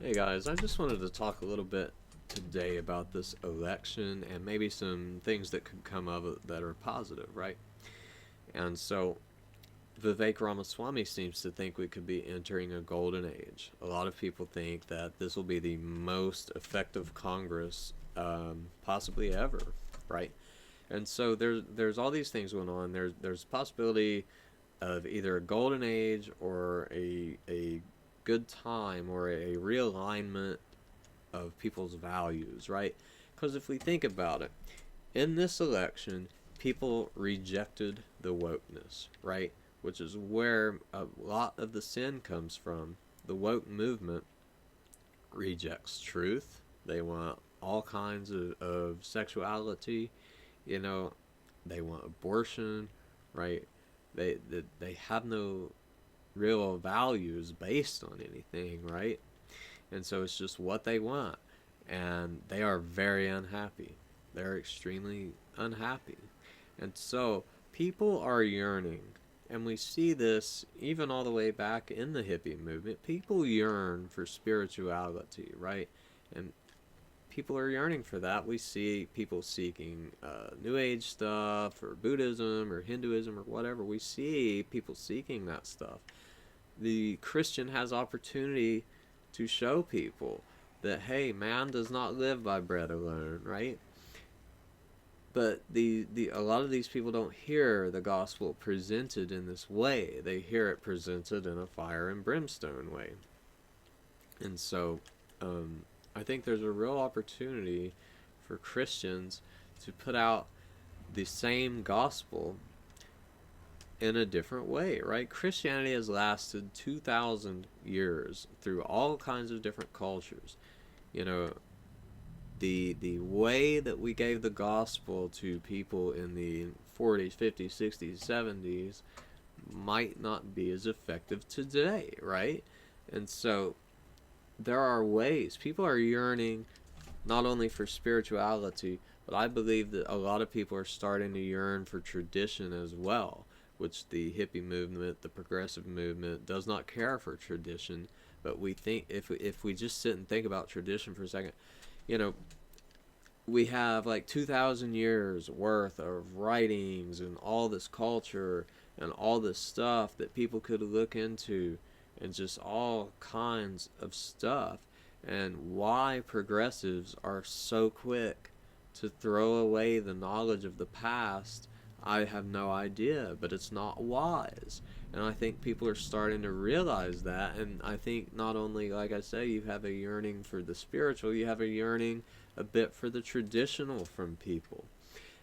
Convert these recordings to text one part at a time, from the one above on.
Hey guys, I just wanted to talk a little bit today about this election and maybe some things that could come of it that are positive, right? And so Vivek Ramaswamy seems to think we could be entering a golden age. A lot of people think that this will be the most effective Congress possibly ever, right? And so there's all these things going on. There's possibility of either a golden age or a good time or a realignment of people's values, right? Because if we think about it, in this election, people rejected the wokeness, right? Which is where a lot of the sin comes from. The woke movement rejects truth. They want all kinds of sexuality, you know, they want abortion, right? They have no real values based on anything, right? And so it's just what they want. And they are very unhappy. They're extremely unhappy. And so people are yearning. And we see this even all the way back in the hippie movement. People yearn for spirituality, right? And people are yearning for that. We see people seeking New Age stuff or Buddhism or Hinduism or whatever. We see people seeking that stuff. The Christian has opportunity to show people that, hey, man does not live by bread alone, right? But the a lot of these people don't hear the gospel presented in this way. They hear it presented in a fire and brimstone way. And so I think there's a real opportunity for Christians to put out the same gospel in a different way, right? Christianity has lasted 2,000 years through all kinds of different cultures. You know, the way that we gave the gospel to people in the 40s, 50s, 60s, 70s might not be as effective today, right? And so there are ways people are yearning not only for spirituality, but I believe that a lot of people are starting to yearn for tradition as well, which the hippie movement, the progressive movement does not care for tradition. But we think if we just sit and think about tradition for a second, you know, we have like 2,000 years worth of writings and all this culture and all this stuff that people could look into and just all kinds of stuff. And why progressives are so quick to throw away the knowledge of the past, I have no idea, but it's not wise. And I think people are starting to realize that. And I think not only, like I say, you have a yearning for the spiritual, you have a yearning a bit for the traditional from people.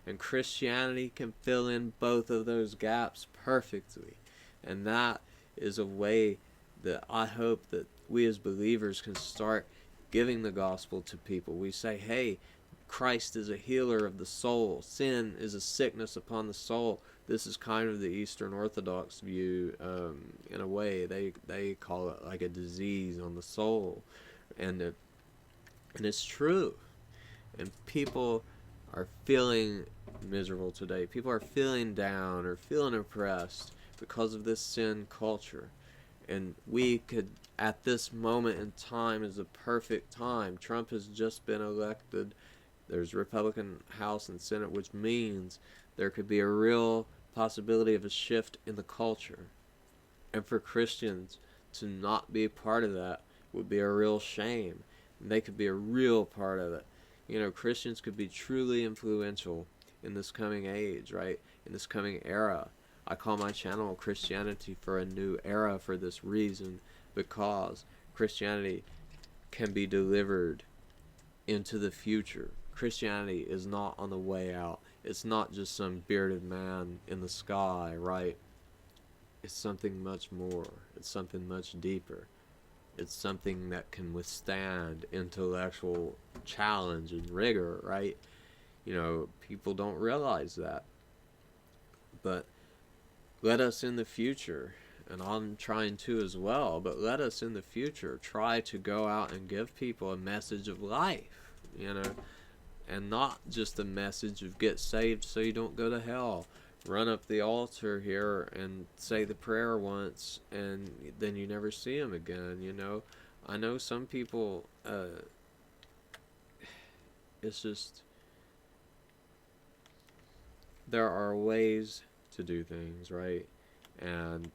And Christianity can fill in both of those gaps perfectly. And that is a way that I hope that we as believers can start giving the gospel to people. We say, hey, Christ is a healer of the soul. Sin is a sickness upon the soul. This is kind of the Eastern Orthodox view. In a way, they call it like a disease on the soul, and it's true. And people are feeling miserable today. People are feeling down or feeling oppressed because of this sin culture. And we could, at this moment in time, is a perfect time. Trump has just been elected. There's Republican House and Senate, which means there could be a real possibility of a shift in the culture. And for Christians to not be a part of that would be a real shame. And they could be a real part of it. You know, Christians could be truly influential in this coming age, right? In this coming era. I call my channel Christianity for a New Era for this reason, because Christianity can be delivered into the future. Christianity is not on the way out. It's not just some bearded man in the sky, right? It's something much more. It's something much deeper. It's something that can withstand intellectual challenge and rigor, right? You know, people don't realize that. But let us in the future, and I'm trying to as well, but let us in the future try to go out and give people a message of life, you know, and not just a message of get saved so you don't go to hell. Run up the altar here and say the prayer once, and then you never see him again, you know. I know some people, it's just, there are ways to do things, right? And,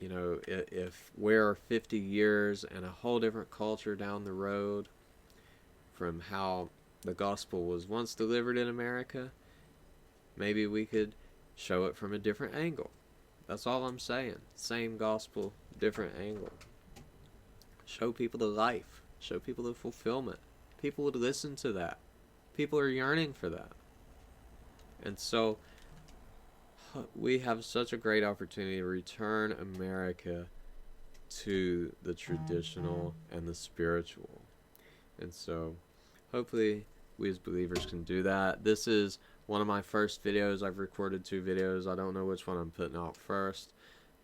you know, if we're 50 years and a whole different culture down the road from how the gospel was once delivered in America, maybe we could show it from a different angle. That's all I'm saying. Same gospel, different angle. Show people the life. Show people the fulfillment. People would listen to that. People are yearning for that. And so we have such a great opportunity to return America to the traditional and the spiritual. And so hopefully we as believers can do that. This is one of my first videos. I've recorded 2 videos. I don't know which one I'm putting out first,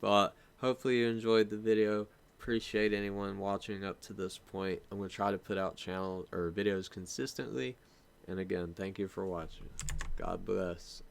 but hopefully you enjoyed the video. Appreciate anyone watching up to this point. I'm going to try to put out videos consistently. And again, thank you for watching. God bless.